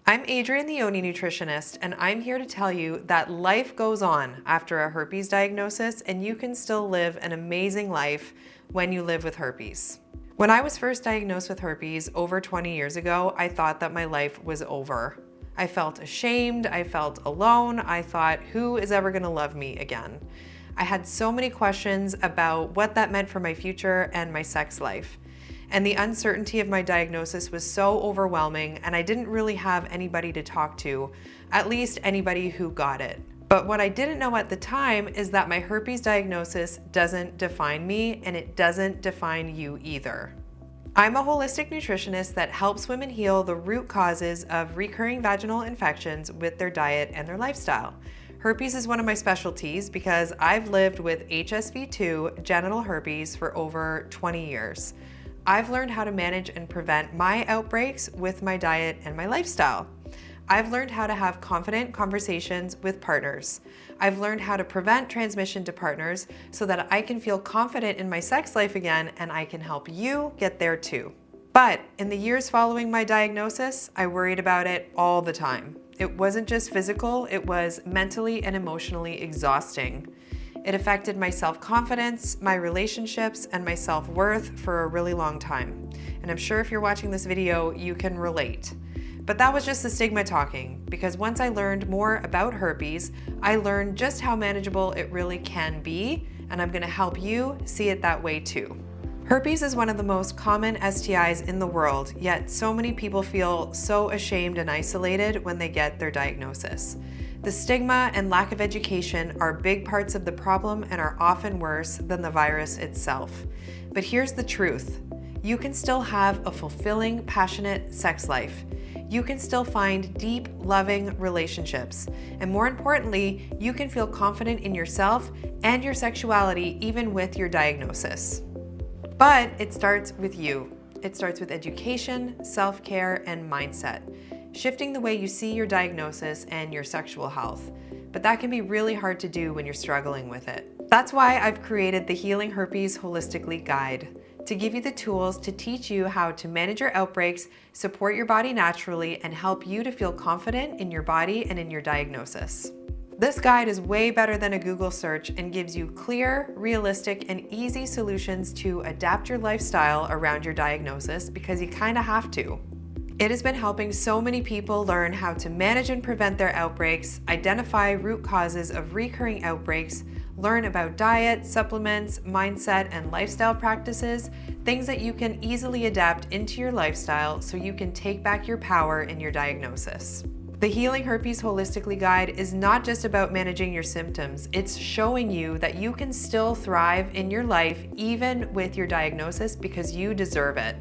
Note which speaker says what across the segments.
Speaker 1: I'm Adrienne, the Yoni nutritionist, and I'm here to tell you that life goes on after a herpes diagnosis, and you can still live an amazing life when you live with herpes. When I was first diagnosed with herpes over 20 years ago, I thought that my life was over. I felt ashamed, I felt alone, I thought, who is ever gonna love me again? I had so many questions about what that meant for my future and my sex life. And the uncertainty of my diagnosis was so overwhelming, and I didn't really have anybody to talk to, at least anybody who got it. But what I didn't know at the time is that my herpes diagnosis doesn't define me, and it doesn't define you either. I'm a holistic nutritionist that helps women heal the root causes of recurring vaginal infections with their diet and their lifestyle. Herpes is one of my specialties because I've lived with HSV2 genital herpes for over 20 years. I've learned how to manage and prevent my outbreaks with my diet and my lifestyle. I've learned how to have confident conversations with partners. I've learned how to prevent transmission to partners so that I can feel confident in my sex life again, and I can help you get there too. But in the years following my diagnosis, I worried about it all the time. It wasn't just physical, it was mentally and emotionally exhausting. It affected my self-confidence, my relationships, and my self-worth for a really long time. And I'm sure if you're watching this video, you can relate. But that was just the stigma talking, because once I learned more about herpes, I learned just how manageable it really can be, and I'm gonna help you see it that way too. Herpes is one of the most common STIs in the world, yet so many people feel so ashamed and isolated when they get their diagnosis. The stigma and lack of education are big parts of the problem and are often worse than the virus itself. But here's the truth. You can still have a fulfilling, passionate sex life. You can still find deep, loving relationships. And more importantly, you can feel confident in yourself and your sexuality even with your diagnosis. But it starts with you. It starts with education, self-care, and mindset. Shifting the way you see your diagnosis and your sexual health. But that can be really hard to do when you're struggling with it. That's why I've created the Healing Herpes Holistically Guide, to give you the tools to teach you how to manage your outbreaks, support your body naturally, and help you to feel confident in your body and in your diagnosis. This guide is way better than a Google search and gives you clear, realistic, and easy solutions to adapt your lifestyle around your diagnosis, because you kind of have to. It has been helping so many people learn how to manage and prevent their outbreaks, identify root causes of recurring outbreaks, learn about diet, supplements, mindset, and lifestyle practices, things that you can easily adapt into your lifestyle so you can take back your power in your diagnosis. The Healing Herpes Holistically Guide is not just about managing your symptoms, it's showing you that you can still thrive in your life even with your diagnosis, because you deserve it.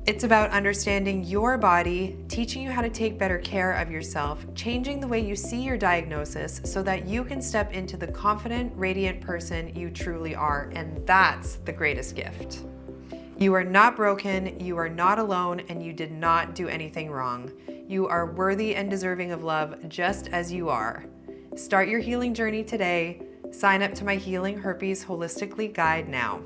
Speaker 1: It's about understanding your body, teaching you how to take better care of yourself, changing the way you see your diagnosis so that you can step into the confident, radiant person you truly are, and that's the greatest gift. You are not broken, you are not alone, and you did not do anything wrong. You are worthy and deserving of love just as you are. Start your healing journey today. Sign up to my Healing Herpes Holistically Guide now.